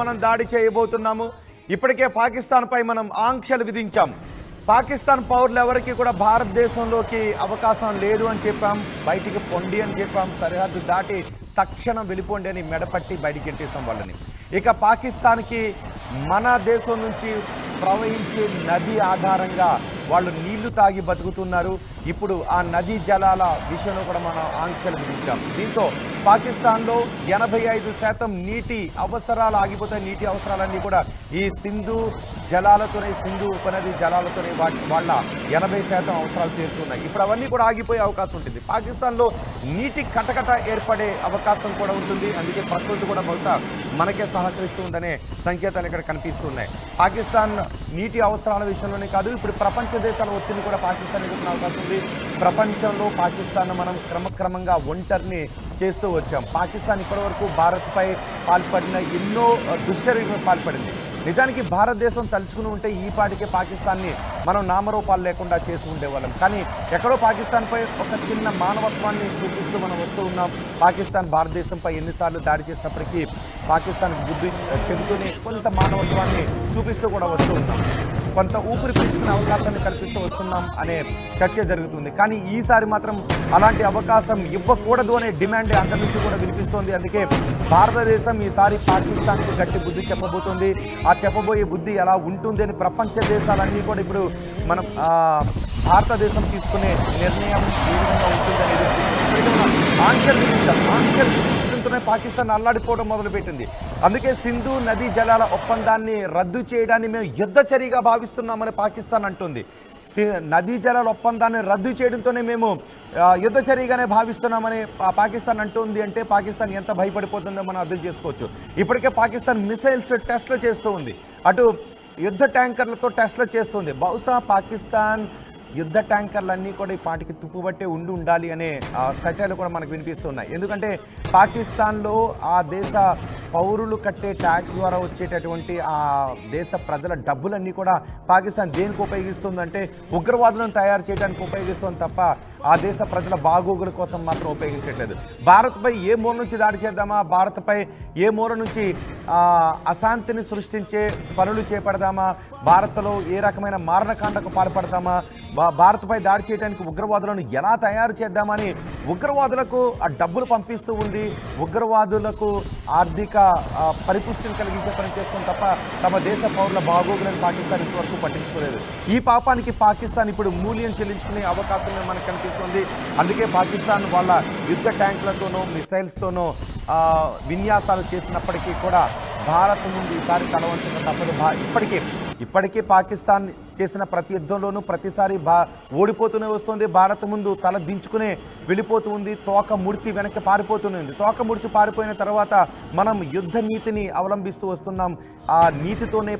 మనం దాడి చేయబోతున్నాము. ఇప్పటికే పాకిస్తాన్ పై మనం ఆంక్షలు విధించాం. పాకిస్తాన్ పౌరులు ఎవరికి కూడా భారతదేశంలోకి అవకాశం లేదు అని చెప్పాం. బయటికి పొండి అని చెప్పాం. సరిహద్దు దాటి తక్షణం వెళ్ళిపోండి అని మెడపట్టి బయటికి గెంటేసాం వాళ్ళని. ఇక పాకిస్తాన్కి మన దేశం నుంచి ప్రవహించే నది ఆధారంగా వాళ్ళు నీళ్లు తాగి బతుకుతున్నారు. ఇప్పుడు ఆ నదీ జలాల విషయంలో కూడా మనం ఆంక్షలు విధించాం. దీంతో పాకిస్తాన్లో 85% నీటి అవసరాలు ఆగిపోతాయి. నీటి అవసరాలన్నీ కూడా ఈ సింధు జలాలతోనే, సింధు ఉపనది జలాలతోనే వాళ్ళ 80% అవసరాలు తీరుతున్నాయి. ఇప్పుడు అవన్నీ కూడా ఆగిపోయే అవకాశం ఉంటుంది. పాకిస్తాన్లో నీటి కటకట ఏర్పడే అవకాశం కూడా ఉంటుంది. అందుకే ప్రకృతి కూడా బహుశా మనకే సహకరిస్తుందనే సంకేతాలు ఇక్కడ కనిపిస్తున్నాయి. పాకిస్తాన్ నీటి అవసరాల విషయంలోనే కాదు, ఇప్పుడు ప్రపంచ దేశాల ఒత్తిడిని కూడా పాకిస్తాన్ ఎదుర్కొనే అవకాశం ఉంది. ప్రపంచంలో పాకిస్తాన్ మనం క్రమక్రమంగా ఒంటరిని చేస్తూ వచ్చాం. పాకిస్తాన్ ఇప్పటివరకు భారత్పై పాల్పడిన ఎన్నో దుశ్చర్యలకు పాల్పడింది. నిజానికి భారతదేశం తలుచుకుని ఉంటే ఈ పాటికే పాకిస్తాన్ని మనం నామరూపాలు లేకుండా చేసి ఉండేవాళ్ళం. కానీ ఎక్కడో పాకిస్తాన్పై ఒక చిన్న మానవత్వాన్ని చూపిస్తూ మనం వస్తూ ఉన్నాం. పాకిస్తాన్ భారతదేశంపై ఎన్నిసార్లు దాడి చేసినప్పటికీ పాకిస్తాన్ బుద్ధి చెబుతూనే కొంత మానవత్వాన్ని చూపిస్తూ కూడా వస్తూ ఉన్నాం. కొంత ఊపిరి పీల్చుకునే అవకాశాన్ని కల్పిస్తూ వస్తున్నాం అనే చర్చ జరుగుతుంది. కానీ ఈసారి మాత్రం అలాంటి అవకాశం ఇవ్వకూడదు అనే డిమాండ్ అందరి నుంచి కూడా వినిపిస్తోంది. అందుకే భారతదేశం ఈసారి పాకిస్తాన్కి గట్టి బుద్ధి చెప్పబోతోంది. ఆ చెప్పబోయే బుద్ధి ఎలా ఉంటుంది అని ప్రపంచ దేశాలన్నీ కూడా ఇప్పుడు మనం భారతదేశం తీసుకునే నిర్ణయం ఏ విధంగా ఉంటుందని ఆంక్షలు విధించడంతోనే పాకిస్తాన్ అల్లాడిపోవడం మొదలుపెట్టింది. అందుకే సింధు నదీ జలాల ఒప్పందాన్ని రద్దు చేయడాన్ని మేము యుద్ధచర్యగా భావిస్తున్నామని పాకిస్తాన్ అంటుంది. నదీ జలాల ఒప్పందాన్ని రద్దు చేయడంతోనే మేము యుద్ధచర్యగానే భావిస్తున్నామని పాకిస్తాన్ అంటుంది. అంటే పాకిస్తాన్ ఎంత భయపడిపోతుందో మనం అర్థం చేసుకోవచ్చు. ఇప్పటికే పాకిస్తాన్ మిసైల్స్ టెస్ట్లు చేస్తూ ఉంది. అటు యుద్ధ ట్యాంకర్లతో టెస్ట్లు చేస్తుంది. బహుశా పాకిస్తాన్ యుద్ధ ట్యాంకర్లన్నీ కూడా ఈ పాటికి తుప్పుబట్టే ఉండాలి అనే సెటైర్లు కూడా మనకు వినిపిస్తున్నాయి. ఎందుకంటే పాకిస్తాన్లో ఆ దేశ పౌరులు కట్టే ట్యాక్స్ ద్వారా వచ్చేటటువంటి ఆ దేశ ప్రజల డబ్బులన్నీ కూడా పాకిస్తాన్ దేనికి ఉపయోగిస్తుందంటే ఉగ్రవాదులను తయారు చేయడానికి ఉపయోగిస్తుంది తప్ప ఆ దేశ ప్రజల బాగోగుల కోసం మాత్రం ఉపయోగించట్లేదు. భారత్పై ఏ మూల నుంచి దాడి చేద్దామా, భారత్పై ఏ మూల నుంచి అశాంతిని సృష్టించే పనులు చేపడదామా, భారత్లో ఏ రకమైన మారణకాండకు పాల్పడదామా, భారత్పై దాడి చేయడానికి ఉగ్రవాదులను ఎలా తయారు చేద్దామని ఉగ్రవాదులకు ఆ డబ్బులు పంపిస్తూ ఉంది. ఉగ్రవాదులకు ఆర్థిక పరిపుష్టిని కలిగించే పని చేస్తుంది తప్ప తమ దేశ పౌరుల బాగోగులను పాకిస్తాన్ ఇంతవరకు పట్టించుకోలేదు. ఈ పాపానికి పాకిస్తాన్ ఇప్పుడు మూల్యం చెల్లించుకునే అవకాశం మనకు కనిపిస్తుంది. అందుకే పాకిస్తాన్ వాళ్ళ యుద్ధ ట్యాంకులతోనో మిసైల్స్తోనో విన్యాసాలు చేసినప్పటికీ కూడా భారత్ ముందు ఈసారి తల వంచక తప్పదు. ఇప్పటికీ పాకిస్తాన్ చేసిన ప్రతి యుద్ధంలోనూ ప్రతిసారి ఓడిపోతూనే వస్తుంది. భారత్ ముందు తల దించుకునే వెళ్ళిపోతూ ఉంది. తోక ముడిచి వెనక్కి పారిపోతూనే ఉంది. తోక ముడిచి పారిపోయిన తర్వాత మనం యుద్ధ నీతిని అవలంబిస్తూ వస్తున్నాం. ఆ నీతితోనే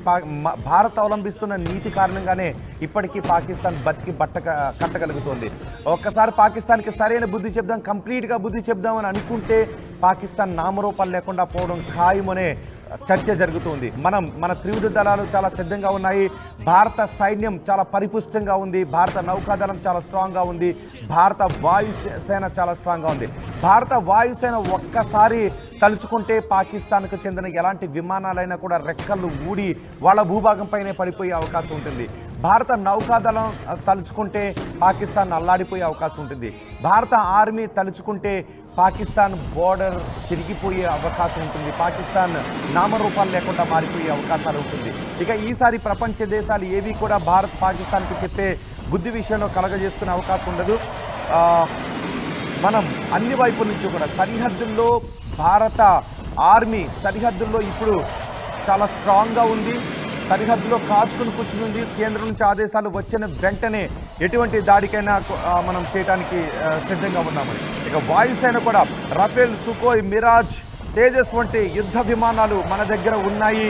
భారత్ అవలంబిస్తున్న నీతి కారణంగానే ఇప్పటికీ పాకిస్తాన్ బతికి కట్టగలుగుతోంది. ఒక్కసారి పాకిస్తాన్కి సరైన బుద్ధి చెప్దాం, కంప్లీట్గా బుద్ధి చెప్దామని అనుకుంటే పాకిస్తాన్ నామరూపాలు లేకుండా పోవడం ఖాయమనే చర్చ జరుగుతుంది. మన త్రివిధ దళాలు చాలా సిద్ధంగా ఉన్నాయి. భారత సైన్యం చాలా పరిపుష్టంగా ఉంది. భారత నౌకాదళం చాలా స్ట్రాంగ్గా ఉంది. భారత వాయుసేన చాలా స్ట్రాంగ్గా ఉంది. భారత వాయుసేన ఒక్కసారి తలుచుకుంటే పాకిస్తాన్కు చెందిన ఎలాంటి విమానాలైనా కూడా రెక్కలు ఊడి వాళ్ళ భూభాగంపైనే పడిపోయే అవకాశం ఉంటుంది. భారత నౌకాదళం తలుచుకుంటే పాకిస్తాన్ అల్లాడిపోయే అవకాశం ఉంటుంది. భారత ఆర్మీ తలుచుకుంటే పాకిస్తాన్ బోర్డర్ చిరిగిపోయే అవకాశం ఉంటుంది. పాకిస్తాన్ నామరూపాలు లేకుండా మారిపోయే అవకాశాలు ఉంటుంది. ఇక ఈసారి ప్రపంచ దేశాలు ఏవి కూడా భారత్ పాకిస్తాన్కి చెప్పే బుద్ధి విషయంలో కలగజేసుకునే అవకాశం ఉండదు. మనం అన్ని వైపుల నుంచి కూడా సరిహద్దుల్లో భారత ఆర్మీ సరిహద్దుల్లో ఇప్పుడు చాలా స్ట్రాంగ్గా ఉంది. సరిహద్దులో కాచుకుని కూర్చుని ఉంది. కేంద్రం నుంచి ఆదేశాలు వచ్చిన వెంటనే ఎటువంటి దాడికైనా మనం చేయడానికి సిద్ధంగా ఉన్నామని. ఇక వాయుసేన కూడా రఫేల్, సుకోయ్, మిరాజ్, తేజస్ వంటి యుద్ధ విమానాలు మన దగ్గర ఉన్నాయి.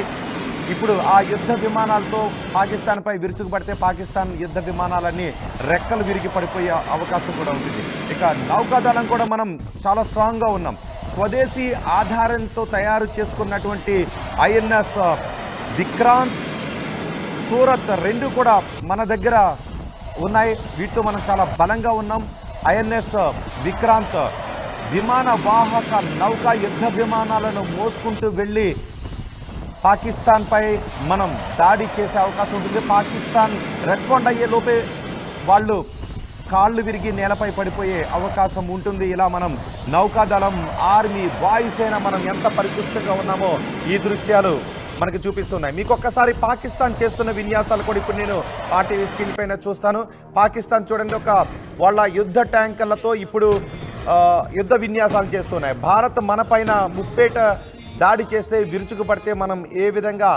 ఇప్పుడు ఆ యుద్ధ విమానాలతో పాకిస్తాన్పై విరుచుకుపడితే పాకిస్తాన్ యుద్ధ విమానాలన్నీ రెక్కలు విరిగి పడిపోయే అవకాశం కూడా ఉంటుంది. ఇక నౌకాదళం కూడా మనం చాలా స్ట్రాంగ్గా ఉన్నాం. స్వదేశీ ఆధారంతో తయారు చేసుకున్నటువంటి ఐఎన్ఎస్ విక్రాంత్, సూరత్ రెండు కూడా మన దగ్గర ఉన్నాయి. వీటితో మనం చాలా బలంగా ఉన్నాం. ఐఎన్ఎస్ విక్రాంత్ విమాన వాహక నౌకా యుద్ధ విమానాలను మోసుకుంటూ వెళ్ళి పాకిస్తాన్పై మనం దాడి చేసే అవకాశం ఉంటుంది. పాకిస్తాన్ రెస్పాండ్ అయ్యే లోపే వాళ్ళు కాళ్ళు విరిగి నేలపై పడిపోయే అవకాశం ఉంటుంది. ఇలా మనం నౌకాదళం, ఆర్మీ, వాయుసేన మనం ఎంత పరిపుష్టంగా ఉన్నామో ఈ దృశ్యాలు మనకు చూపిస్తున్నాయి. మీకు ఒక్కసారి పాకిస్తాన్ చేస్తున్న విన్యాసాలు కూడా ఇప్పుడు నేను ఆర్టీవీ స్క్రీన్ పైన చూస్తాను. పాకిస్తాన్ చూడండి, వాళ్ళ యుద్ధ ట్యాంకర్లతో ఇప్పుడు యుద్ధ విన్యాసాలు చేస్తున్నాయి. భారత్ మన పైన ముప్పేట దాడి చేస్తే, విరుచుకు పడితే మనం ఏ విధంగా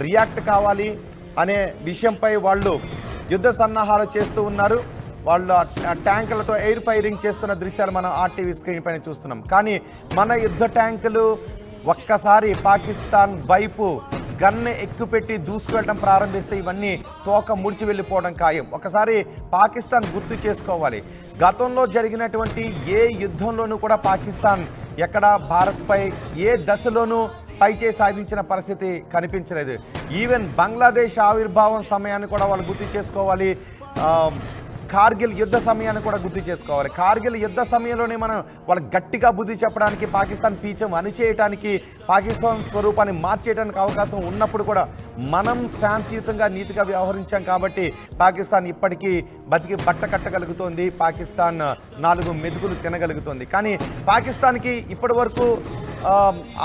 రియాక్ట్ కావాలి అనే విషయంపై వాళ్ళు యుద్ధ సన్నాహాలు చేస్తూ ఉన్నారు. వాళ్ళు ట్యాంకులతో ఎయిర్ ఫైరింగ్ చేస్తున్న దృశ్యాలు మనం ఆర్టీవీ స్క్రీన్ పైన చూస్తున్నాం. కానీ మన యుద్ధ ట్యాంకులు ఒక్కసారి పాకిస్తాన్ వైపు గన్ను ఎక్కుపెట్టి దూసుకువెళ్ళడం ప్రారంభిస్తే ఇవన్నీ తోక ముడిచి వెళ్ళిపోవడం ఖాయం. ఒకసారి పాకిస్తాన్ గుర్తు చేసుకోవాలి, గతంలో జరిగినటువంటి ఏ యుద్ధంలోనూ కూడా పాకిస్తాన్ ఎక్కడ భారత్పై ఏ దశలోనూ పైచేయి సాధించిన పరిస్థితి కనిపించలేదు. ఈవెన్ బంగ్లాదేశ్ ఆవిర్భావం సమయాన్ని కూడా వాళ్ళు గుర్తు చేసుకోవాలి. కార్గిల్ యుద్ధ సమయాన్ని కూడా గుర్తు చేసుకోవాలి. కార్గిల్ యుద్ధ సమయంలోనే మనం వాళ్ళు గట్టిగా బుద్ధి చెప్పడానికి, పాకిస్తాన్ పీచం అణిచేయడానికి, పాకిస్తాన్ స్వరూపాన్ని మార్చేయడానికి అవకాశం ఉన్నప్పుడు కూడా మనం శాంతియుతంగా నీతిగా వ్యవహరించాం కాబట్టి పాకిస్తాన్ ఇప్పటికీ బతికి బట్ట కట్టగలుగుతోంది. పాకిస్తాన్ 4 మెతుకులు తినగలుగుతోంది. కానీ పాకిస్తాన్కి ఇప్పటి వరకు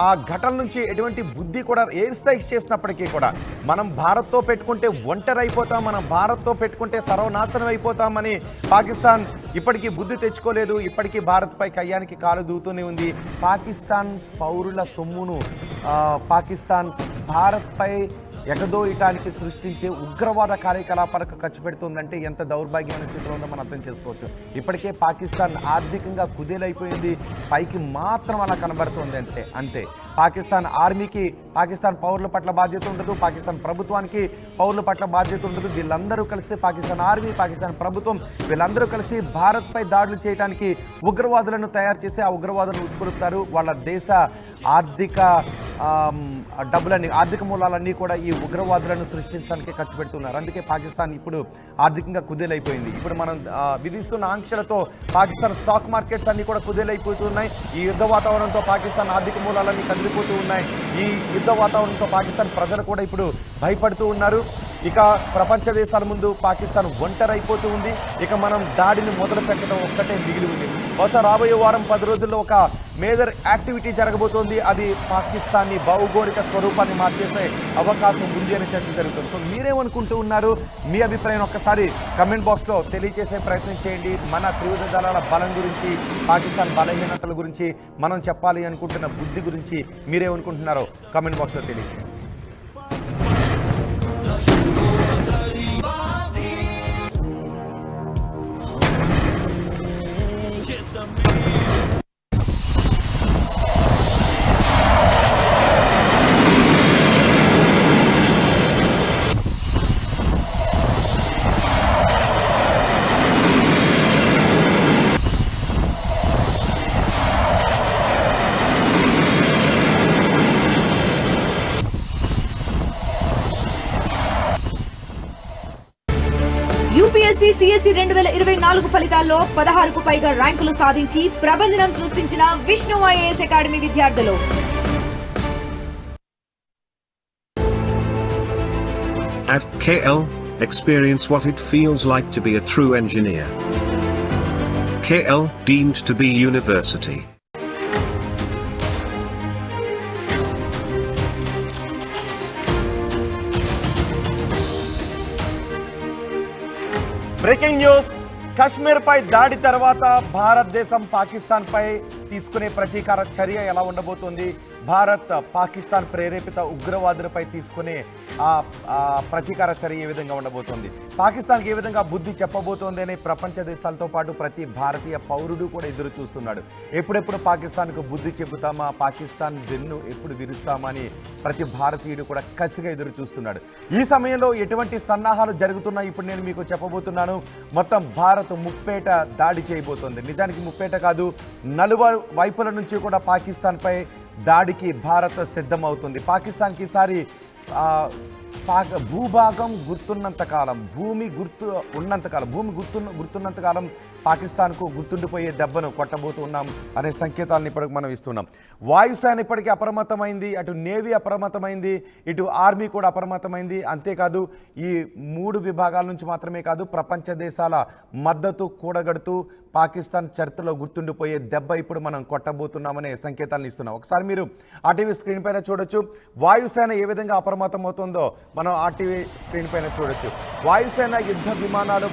ఆ ఘటన నుంచి ఎటువంటి బుద్ధి కూడా ఎయిర్ స్ట్రైక్స్ చేసినప్పటికీ కూడా మనం భారత్తో పెట్టుకుంటే ఒంటరి అయిపోతాం, మనం భారత్తో పెట్టుకుంటే సర్వనాశనం అయిపోతామని పాకిస్తాన్ ఇప్పటికీ బుద్ధి తెచ్చుకోలేదు. ఇప్పటికీ భారత్పై కయ్యానికి కాలు దూతూనే ఉంది. పాకిస్తాన్ పౌరుల సొమ్మును పాకిస్తాన్ భారత్పై ఎగదోయటానికి సృష్టించే ఉగ్రవాద కార్యకలాపాలకు ఖర్చు పెడుతుందంటే ఎంత దౌర్భాగ్యమైన స్థితిలో ఉందో మనం అర్థం చేసుకోవచ్చు. ఇప్పటికే పాకిస్తాన్ ఆర్థికంగా కుదేలైపోయింది, పైకి మాత్రం అలా కనబడుతుంది అంతే. పాకిస్తాన్ ఆర్మీకి పాకిస్తాన్ పౌరుల పట్ల బాధ్యత ఉండదు, పాకిస్తాన్ ప్రభుత్వానికి పౌరుల పట్ల బాధ్యత ఉండదు. వీళ్ళందరూ కలిసి, పాకిస్తాన్ ఆర్మీ, పాకిస్తాన్ ప్రభుత్వం వీళ్ళందరూ కలిసి భారత్పై దాడులు చేయడానికి ఉగ్రవాదులను తయారు చేసి ఆ ఉగ్రవాదులను ఉసుకొలుపుతారు. వాళ్ళ దేశ ఆర్థిక ఆర్థిక మూలాలన్నీ కూడా ఈ ఉగ్రవాదులను సృష్టించడానికి ఖర్చు పెడుతున్నారు. అందుకే పాకిస్తాన్ ఇప్పుడు ఆర్థికంగా కుదేలైపోయింది. ఇప్పుడు మనం విధిస్తున్న ఆంక్షలతో పాకిస్తాన్ స్టాక్ మార్కెట్స్ అన్నీ కూడా కుదేలైపోతున్నాయి. ఈ యుద్ధ వాతావరణంతో పాకిస్తాన్ ఆర్థిక మూలాలన్నీ కదిలిపోతూ ఉన్నాయి. ఈ యుద్ధ వాతావరణంతో పాకిస్తాన్ ప్రజలు కూడా ఇప్పుడు భయపడుతూ ఉన్నారు. ఇక ప్రపంచ దేశాల ముందు పాకిస్తాన్ ఒంటరైపోతూ ఉంది. ఇక మనం దాడిని మొదలు పెట్టడం ఒక్కటే మిగిలి ఉంది. బహుశా రాబోయే వారం 10 రోజుల్లో ఒక మేజర్ యాక్టివిటీ జరగబోతోంది. అది పాకిస్తాన్ని భౌగోళిక స్వరూపాన్ని మార్చేసే అవకాశం ఉంది అనే చర్చ జరుగుతుంది. సో మీరేమనుకుంటూ ఉన్నారు? మీ అభిప్రాయం ఒక్కసారి కమెంట్ బాక్స్లో తెలియజేసే ప్రయత్నం చేయండి. మన త్రివిధ దళాల బలం గురించి, పాకిస్తాన్ బలహీనతల గురించి, మనం చెప్పాలి అనుకుంటున్న బుద్ధి గురించి మీరేమనుకుంటున్నారో కమెంట్ బాక్స్లో తెలియజేయండి. యూపీఎస్సీ సిఎస్సి 2024 ఫలితాల్లో 16కు పైగా ర్యాంకులు సాధించి ప్రభంజనం సృష్టించిన విష్ణు ఐఏఎస్ అకాడమీ విద్యార్థులు. At KL, experience what it feels like to be a true engineer. KL, deemed to be university. Breaking news, కశ్మీర్పై దాడి తర్వాత భారతదేశం పాకిస్తాన్పై తీసుకునే ప్రతీకార చర్య ఎలా ఉండబోతోంది? భారత్ పాకిస్తాన్ ప్రేరేపిత ఉగ్రవాదులపై తీసుకునే ప్రతీకార చర్య ఏ విధంగా ఉండబోతోంది? పాకిస్తాన్కి ఏ విధంగా బుద్ధి చెప్పబోతోంది అనే ప్రపంచ దేశాలతో పాటు ప్రతి భారతీయ పౌరుడు కూడా ఎదురు చూస్తున్నాడు. ఎప్పుడెప్పుడు పాకిస్తాన్కు బుద్ధి చెబుతామా, పాకిస్తాన్ వెన్ను ఎప్పుడు విరుస్తామా అని ప్రతి భారతీయుడు కూడా కసిగా ఎదురు చూస్తున్నాడు. ఈ సమయంలో ఎటువంటి సన్నాహాలు జరుగుతున్నాయి ఇప్పుడు నేను మీకు చెప్పబోతున్నాను. మొత్తం భారత్ ముప్పేట దాడి చేయబోతోంది. నిజానికి ముప్పేట కాదు, నలువైపుల వైపుల నుంచి కూడా పాకిస్తాన్పై దాడికి భారత్ సిద్ధమవుతుంది. పాకిస్తాన్కి ఈసారి భూభాగం గుర్తున్నంతకాలం, భూమి గుర్తున్నంతకాలం పాకిస్తాన్కు గుర్తుండిపోయే దెబ్బను కొట్టబోతున్నాం అనే సంకేతాలను ఇప్పటికి మనం ఇస్తున్నాం. వాయుసేన ఇప్పటికీ అప్రమత్తమైంది, అటు నేవీ అప్రమత్తమైంది, ఇటు ఆర్మీ కూడా అప్రమత్తమైంది. అంతేకాదు ఈ 3 విభాగాల నుంచి మాత్రమే కాదు, ప్రపంచ దేశాల మద్దతు కూడగడుతూ పాకిస్తాన్ చరిత్రలో గుర్తుండిపోయే దెబ్బ ఇప్పుడు మనం కొట్టబోతున్నామనే సంకేతాలను ఇస్తున్నాం. ఒకసారి మీరు ఆర్టీవీ స్క్రీన్ పైన చూడొచ్చు, వాయుసేన ఏ విధంగా అప్రమత్తం అవుతుందో మనం ఆర్టీవీ స్క్రీన్ పైన చూడొచ్చు. వాయుసేన యుద్ధ విమానాలు